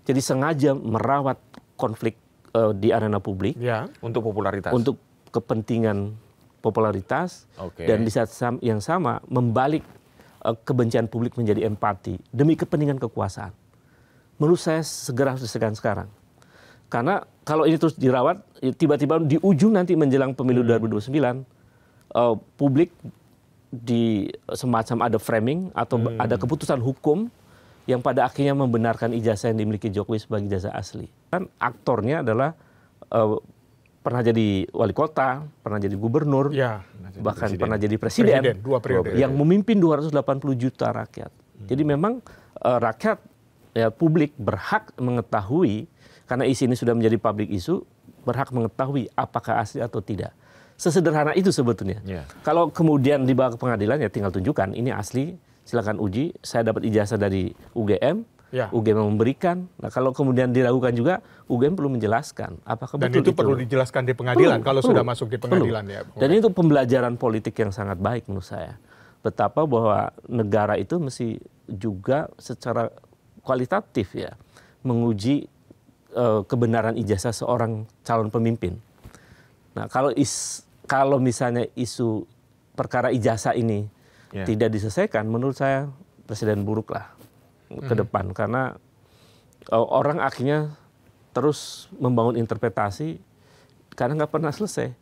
Jadi sengaja merawat konflik di arena publik untuk popularitas, untuk kepentingan popularitas, dan di saat yang sama membalik kebencian publik menjadi empati demi kepentingan kekuasaan. Menurut saya segera harus diselesaikan sekarang. Karena kalau ini terus dirawat, tiba-tiba di ujung nanti menjelang pemilu 2029, publik di semacam ada framing atau ada keputusan hukum yang pada akhirnya membenarkan ijazah yang dimiliki Jokowi sebagai ijazah asli. Kan aktornya adalah pernah jadi wali kota, pernah jadi gubernur, bahkan pernah jadi presiden, 2 periode, yang memimpin 280 juta rakyat. Jadi memang rakyat, publik berhak mengetahui, karena isu ini sudah menjadi public issue, berhak mengetahui apakah asli atau tidak. Sesederhana itu sebetulnya. Kalau kemudian dibawa ke pengadilan, ya tinggal tunjukkan ini asli, silakan uji. Saya dapat ijazah dari UGM, UGM memberikan. Nah, kalau kemudian diragukan juga, UGM perlu menjelaskan apakah dan betul itu perlu dijelaskan di pengadilan kalau sudah masuk di pengadilan. Dan itu pembelajaran politik yang sangat baik menurut saya. Betapa bahwa negara itu mesti juga secara kualitatif menguji kebenaran ijazah seorang calon pemimpin. Nah, kalau misalnya isu perkara ijazah ini tidak diselesaikan, menurut saya presiden buruk lah ke depan, karena orang akhirnya terus membangun interpretasi karena nggak pernah selesai.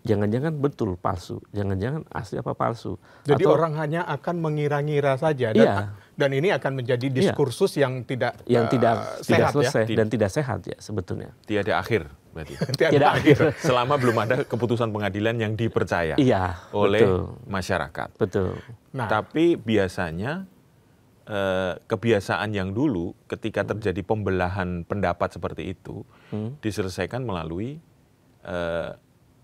Jangan-jangan betul palsu, jangan-jangan asli apa palsu. Jadi orang hanya akan mengira-ngira saja, dan ini akan menjadi diskursus yang tidak sehat, selesai dan tidak sehat sebetulnya. Tiada akhir berarti. Tidak akhir. Selama belum ada keputusan pengadilan yang dipercaya oleh masyarakat. Betul. Nah, tapi biasanya kebiasaan yang dulu ketika terjadi pembelahan pendapat seperti itu diselesaikan melalui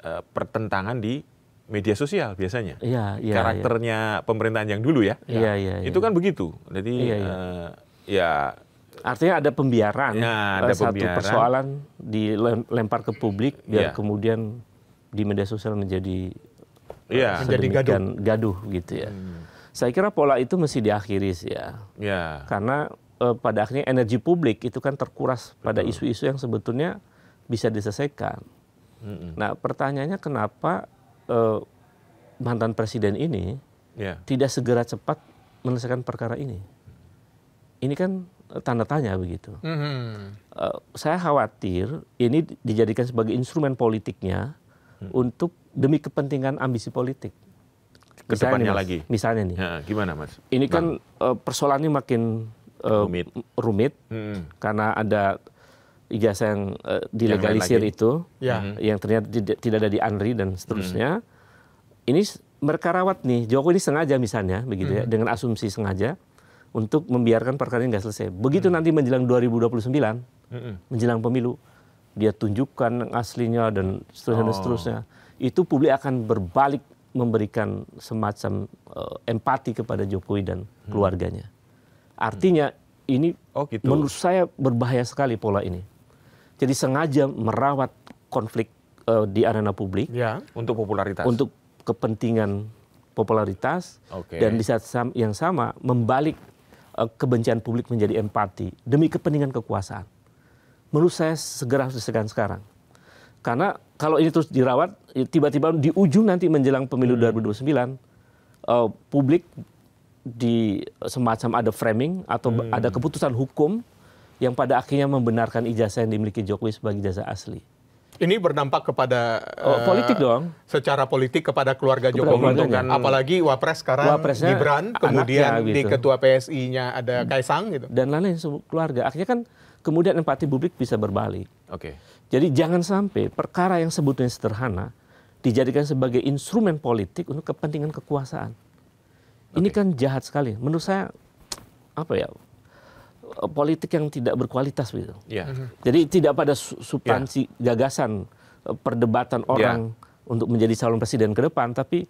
pertentangan di media sosial biasanya. Karakternya pemerintahan yang dulu itu kan begitu. Jadi artinya ada pembiaran, ada satu persoalan dilempar ke publik biar kemudian di media sosial menjadi gaduh gitu ya. Saya kira pola itu mesti diakhiri karena pada akhirnya energi publik itu kan terkuras pada isu-isu yang sebetulnya bisa diselesaikan. Nah, pertanyaannya kenapa mantan presiden ini tidak segera cepat menyelesaikan perkara ini? Ini kan tanda tanya begitu. Saya khawatir ini dijadikan sebagai instrumen politiknya untuk demi kepentingan ambisi politik. Kedepannya lagi. Misalnya nih. Gimana Mas? Ini kan persoalannya makin rumit karena ada ijazah yang dilegalisir itu, yang ternyata tidak ada di ANRI dan seterusnya. Ini mereka rawat nih, Jokowi ini sengaja misalnya, begitu dengan asumsi sengaja untuk membiarkan perkara ini nggak selesai. Begitu nanti menjelang 2029, menjelang pemilu, dia tunjukkan aslinya dan seterusnya. Itu publik akan berbalik memberikan semacam empati kepada Jokowi dan keluarganya. Artinya ini menurut saya berbahaya sekali pola ini. Jadi sengaja merawat konflik di arena publik untuk popularitas, untuk kepentingan popularitas, dan di saat yang sama membalik kebencian publik menjadi empati demi kepentingan kekuasaan. Menurut saya segera harus diselesaikan sekarang. Karena kalau ini terus dirawat, tiba-tiba di ujung nanti menjelang pemilu 2029, publik di semacam ada framing atau ada keputusan hukum yang pada akhirnya membenarkan ijazah yang dimiliki Jokowi sebagai ijazah asli. Ini berdampak kepada politik dong. Secara politik kepada keluarga Jokowi. Apalagi Wapres sekarang Gibran, kemudian di ketua PSI-nya ada Kaisang gitu. Dan lain-lain keluarga. Akhirnya kan kemudian empati publik bisa berbalik. Jadi jangan sampai perkara yang sebetulnya sederhana dijadikan sebagai instrumen politik untuk kepentingan kekuasaan. Ini kan jahat sekali. Menurut saya politik yang tidak berkualitas gitu. Jadi tidak pada substansi gagasan perdebatan orang untuk menjadi calon presiden ke depan, tapi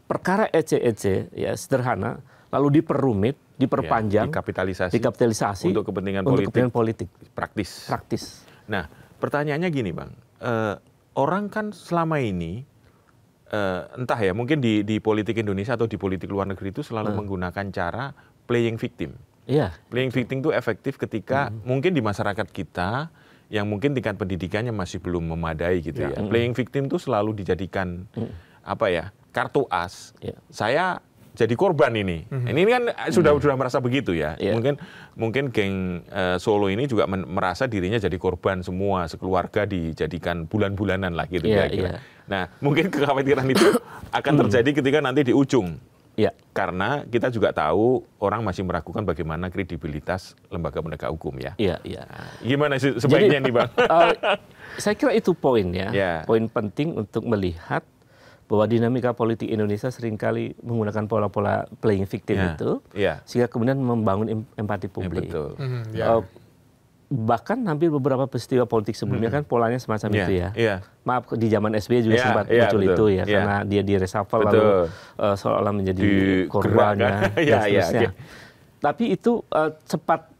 perkara ece-ece sederhana lalu diperrumit, diperpanjang, dikapitalisasi untuk kepentingan politik praktis. Nah, pertanyaannya gini Bang, orang kan selama ini entah ya mungkin di politik Indonesia atau di politik luar negeri itu selalu menggunakan cara playing victim. Playing victim itu efektif ketika mungkin di masyarakat kita yang mungkin tingkat pendidikannya masih belum memadai gitu ya. Playing victim itu selalu dijadikan kartu as. Saya jadi korban ini. Ini kan sudah merasa begitu ya. Mungkin geng Solo ini juga merasa dirinya jadi korban semua, sekeluarga dijadikan bulan-bulanan lah gitu kira-kira. Nah, mungkin kekhawatiran itu akan terjadi ketika nanti di ujung. Karena kita juga tahu orang masih meragukan bagaimana kredibilitas lembaga penegak hukum ya. Gimana sebaiknya nih Bang? Saya kira itu poin ya. Poin penting untuk melihat bahwa dinamika politik Indonesia seringkali menggunakan pola-pola playing victim itu, sehingga kemudian membangun empati publik. Bahkan hampir beberapa peristiwa politik sebelumnya kan polanya semacam itu ya. Maaf, di zaman SBY juga sempat muncul itu ya, karena dia di reshuffle lalu seolah-olah menjadi korbannya dan seterusnya. Tapi itu cepat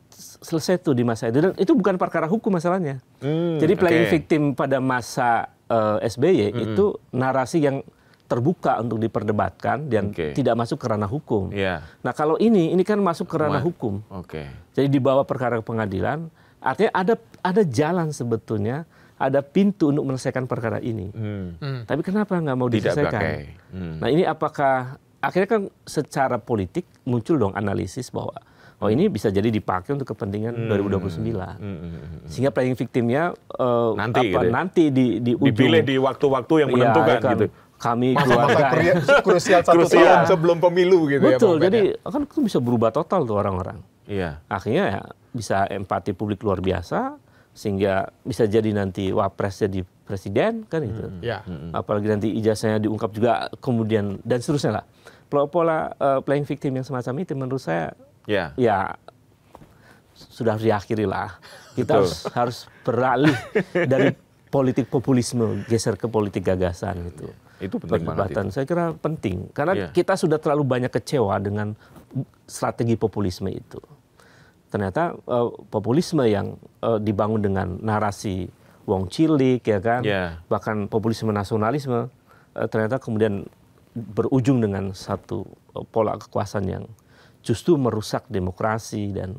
selesai tuh di masa itu, dan itu bukan perkara hukum masalahnya. Jadi playing victim pada masa SBY itu narasi yang terbuka untuk diperdebatkan dan tidak masuk ke ranah hukum. Nah kalau ini kan masuk ke ranah hukum. Jadi dibawa perkara ke pengadilan, artinya ada jalan sebetulnya, ada pintu untuk menyelesaikan perkara ini. Tapi kenapa nggak mau diselesaikan? Nah ini apakah akhirnya kan secara politik muncul dong analisis bahwa ini bisa jadi dipakai untuk kepentingan 2029. Sehingga playing victimnya nanti di ujung. Dipilih di waktu-waktu yang menentukan gitu. Kami keluarga krusial 1 tahun sebelum pemilu gitu. Betul, jadi kan itu bisa berubah total tuh orang-orang. Akhirnya bisa empati publik luar biasa, sehingga bisa jadi nanti wapres jadi presiden kan itu. Apalagi nanti ijazahnya diungkap juga kemudian dan seterusnya lah. Pola playing victim yang semacam itu menurut saya sudah diakhiri lah. Kita harus beralih dari politik populisme geser ke politik gagasan gitu. Itu penting banget. Saya kira penting karena kita sudah terlalu banyak kecewa dengan strategi populisme itu. Ternyata populisme yang dibangun dengan narasi wong cilik ya kan, bahkan populisme nasionalisme ternyata kemudian berujung dengan satu pola kekuasaan yang justru merusak demokrasi dan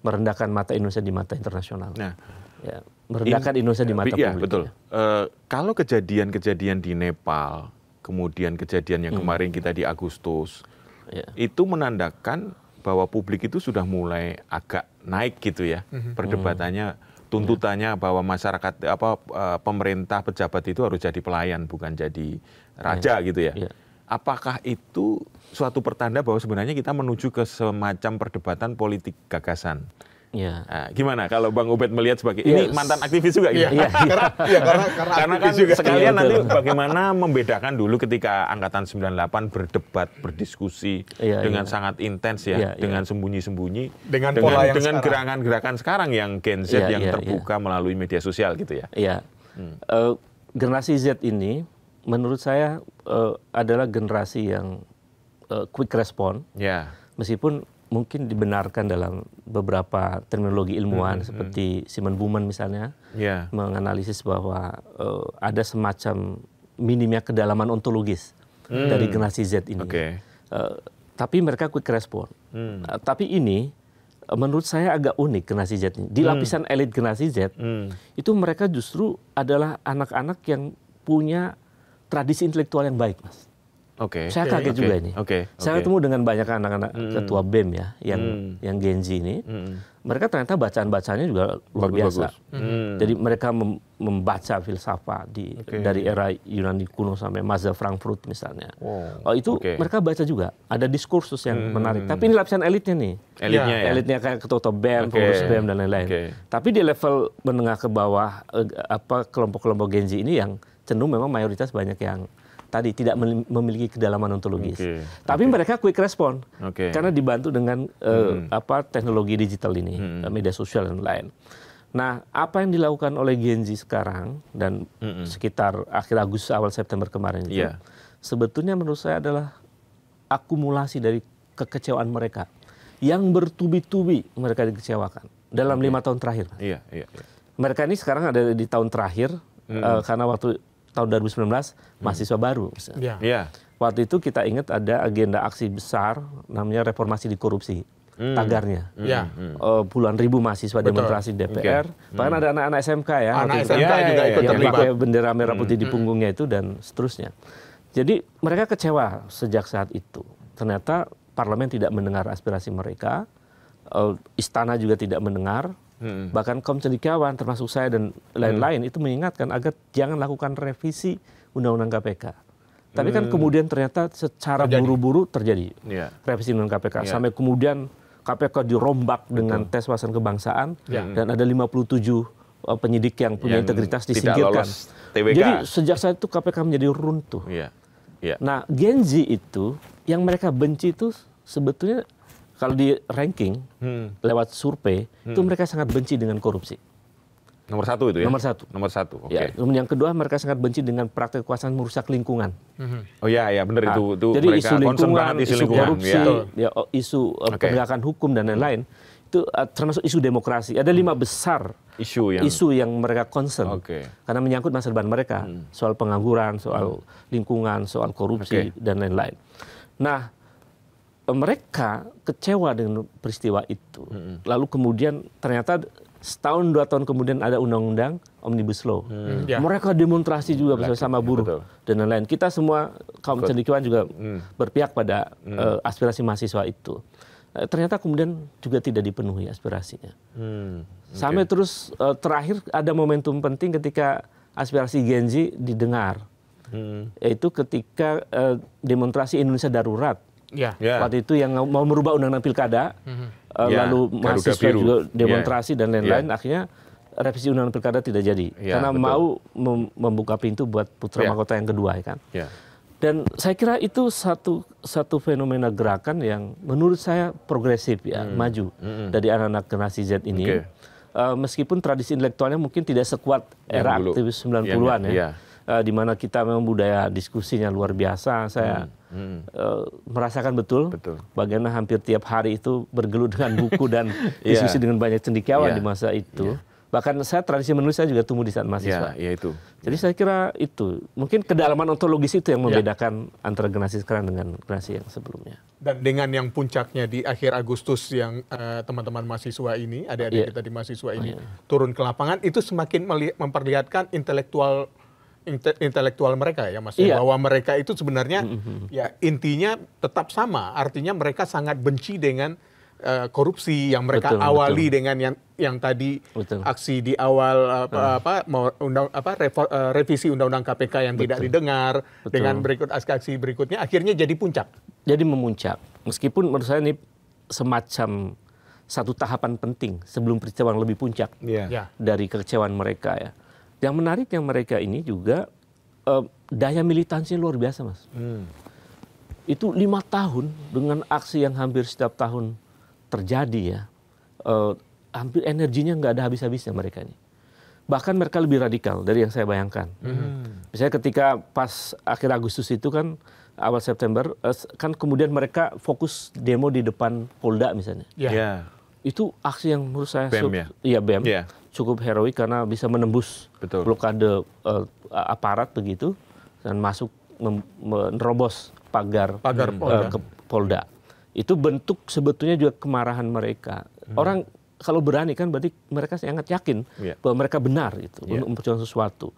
merendahkan mata Indonesia di mata internasional. Merendahkan Indonesia di mata publik. Betul. Kalau kejadian-kejadian di Nepal, kemudian kejadian yang kemarin kita di Agustus, itu menandakan bahwa publik itu sudah mulai agak naik gitu ya, perdebatannya, tuntutannya bahwa masyarakat pemerintah pejabat itu harus jadi pelayan bukan jadi raja gitu ya. Apakah itu suatu pertanda bahwa sebenarnya kita menuju ke semacam perdebatan politik gagasan? Nah, gimana kalau Bang Ubed melihat sebagai ini mantan aktivis juga gitu? Karena kan sekalian nanti bagaimana membedakan dulu ketika Angkatan 98 berdebat, berdiskusi dengan sangat intens dengan sembunyi-sembunyi, dengan gerakan-gerakan sekarang yang Gen Z yang terbuka melalui media sosial gitu ya. Generasi Z ini menurut saya adalah generasi yang quick respon, meskipun mungkin dibenarkan dalam beberapa terminologi ilmuwan seperti Simon Bowman misalnya menganalisis bahwa ada semacam minimnya kedalaman ontologis dari generasi Z ini. Tapi mereka quick respon. Tapi ini menurut saya agak unik generasi Z ini. Di lapisan elit generasi Z itu mereka justru adalah anak-anak yang punya tradisi intelektual yang baik, Mas. Saya kaget juga ini. Saya ketemu dengan banyak anak-anak ketua BEM ya, yang Gen Z ini. Mereka ternyata bacaan-bacaannya juga luar biasa. Jadi mereka membaca filsafat dari era Yunani kuno sampai Mazda Frankfurt misalnya. Itu mereka baca juga. Ada diskursus yang menarik. Tapi ini lapisan elitnya nih. Elitnya kayak ketua BEM, pengurus BEM dan lain-lain. Tapi di level menengah ke bawah, kelompok-kelompok Gen Z ini yang cenderung memang mayoritas banyak yang tadi tidak memiliki kedalaman ontologis. Tapi mereka quick respon. Karena dibantu dengan teknologi digital ini, media sosial dan lain. Nah, apa yang dilakukan oleh Gen Z sekarang dan sekitar akhir Agustus awal September kemarin itu sebetulnya menurut saya adalah akumulasi dari kekecewaan mereka yang bertubi-tubi mereka dikecewakan dalam 5 tahun terakhir. Mereka ini sekarang ada di tahun terakhir karena waktu tahun 2019 mahasiswa baru. Waktu itu kita ingat ada agenda aksi besar namanya reformasi di korupsi. tagarnya. Puluhan ribu mahasiswa demonstrasi DPR, bahkan ada anak-anak SMK ya. Anak SMK juga ikut yang terlibat. pakai bendera merah putih di punggungnya itu dan seterusnya. Jadi mereka kecewa sejak saat itu. Ternyata parlemen tidak mendengar aspirasi mereka, istana juga tidak mendengar, bahkan kaum cendekiawan termasuk saya dan lain-lain itu mengingatkan agar jangan lakukan revisi Undang-Undang KPK. Tapi kan kemudian ternyata secara buru-buru terjadi revisi Undang-Undang KPK. Sampai kemudian KPK dirombak dengan tes wawasan kebangsaan dan ada 57 penyidik yang punya integritas disingkirkan. Jadi sejak saat itu KPK menjadi runtuh. Nah, Gen Z itu yang mereka benci itu sebetulnya kalau di ranking lewat survei itu mereka sangat benci dengan korupsi. Nomor 1 itu ya? Nomor satu. Oke. Ya, yang kedua mereka sangat benci dengan praktek kekuasaan merusak lingkungan. Oh iya, benar itu jadi mereka isu lingkungan, isu korupsi, isu penegakan hukum dan lain-lain itu termasuk isu demokrasi. Ada 5 besar isu yang mereka concern karena menyangkut masa depan mereka, soal pengangguran, soal lingkungan, soal korupsi dan lain-lain. Nah, mereka kecewa dengan peristiwa itu. Lalu kemudian ternyata setahun 2 tahun kemudian ada undang-undang Omnibus Law. Mereka demonstrasi juga bersama buruh dan lain-lain. Kita semua kaum cendekiawan juga berpihak pada aspirasi mahasiswa itu. Ternyata kemudian juga tidak dipenuhi aspirasinya. Sampai terus terakhir ada momentum penting ketika aspirasi Gen Z didengar. Yaitu ketika demonstrasi Indonesia Darurat. Waktu itu yang mau merubah undang-undang pilkada, lalu mahasiswa juga demonstrasi dan lain-lain, akhirnya revisi undang-undang pilkada tidak jadi. Karena mau membuka pintu buat putra mahkota yang kedua. Kan? Dan saya kira itu satu fenomena gerakan yang menurut saya progresif maju dari anak-anak generasi Z ini. Meskipun tradisi intelektualnya mungkin tidak sekuat era aktivis 90-an di mana kita memang budaya diskusinya luar biasa. Saya merasakan betul bagaimana hampir tiap hari itu bergelut dengan buku dan diskusi dengan banyak cendekiawan di masa itu. Bahkan saya tradisi menulis saya juga tumbuh di saat mahasiswa. Jadi saya kira itu mungkin kedalaman ontologis itu yang membedakan antara generasi sekarang dengan generasi yang sebelumnya. Dan dengan yang puncaknya di akhir Agustus yang teman-teman mahasiswa ini, adik-adik kita di mahasiswa ini turun ke lapangan, itu semakin memperlihatkan intelektual mereka ya Mas, bahwa mereka itu sebenarnya ya intinya tetap sama, artinya mereka sangat benci dengan korupsi yang mereka awali dengan yang tadi aksi di awal revisi undang-undang KPK yang tidak didengar, dengan berikut aksi berikutnya akhirnya jadi puncak. Jadi memuncak. Meskipun menurut saya ini semacam satu tahapan penting sebelum peristiwa yang lebih puncak dari kekecewaan mereka ya. Yang menariknya mereka ini juga daya militansinya luar biasa Mas. Itu 5 tahun dengan aksi yang hampir setiap tahun terjadi ya. Hampir energinya nggak ada habis-habisnya mereka ini. Bahkan mereka lebih radikal dari yang saya bayangkan. Misalnya ketika pas akhir Agustus itu kan awal September kan kemudian mereka fokus demo di depan Polda misalnya. Itu aksi yang menurut saya BEM cukup heroik karena bisa menembus blokade aparat begitu dan masuk menerobos pagar ke Polda. Itu bentuk sebetulnya juga kemarahan mereka. Orang kalau berani kan berarti mereka sangat yakin bahwa mereka benar itu untuk memperjuangkan sesuatu.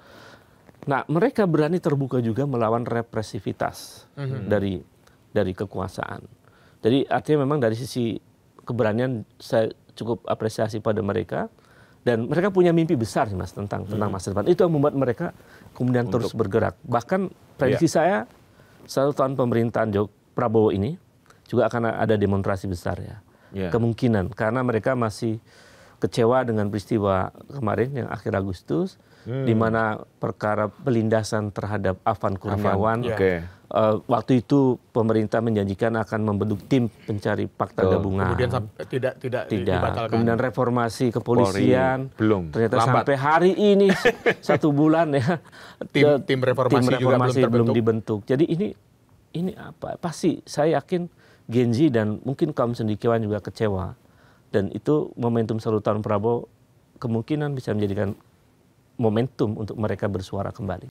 Nah, mereka berani terbuka juga melawan represivitas dari kekuasaan. Jadi artinya memang dari sisi keberanian saya cukup apresiasi pada mereka. Dan mereka punya mimpi besar sih Mas tentang masa depan. Itu yang membuat mereka kemudian terus bergerak. Bahkan prediksi saya 1 tahun pemerintahan Prabowo ini juga akan ada demonstrasi besar ya. Kemungkinan karena mereka masih kecewa dengan peristiwa kemarin yang akhir Agustus di mana perkara pelindasan terhadap Afan Kurniawan. Waktu itu pemerintah menjanjikan akan membentuk tim pencari fakta gabungan. Kemudian tidak dibatalkan. Kemudian reformasi kepolisian. Ternyata sampai hari ini 1 bulan ya tim reformasi juga belum dibentuk. Jadi ini apa? Pasti saya yakin Gen Z dan mungkin kaum cendekiawan juga kecewa. Dan itu momentum 1 tahun Prabowo kemungkinan bisa menjadikan momentum untuk mereka bersuara kembali.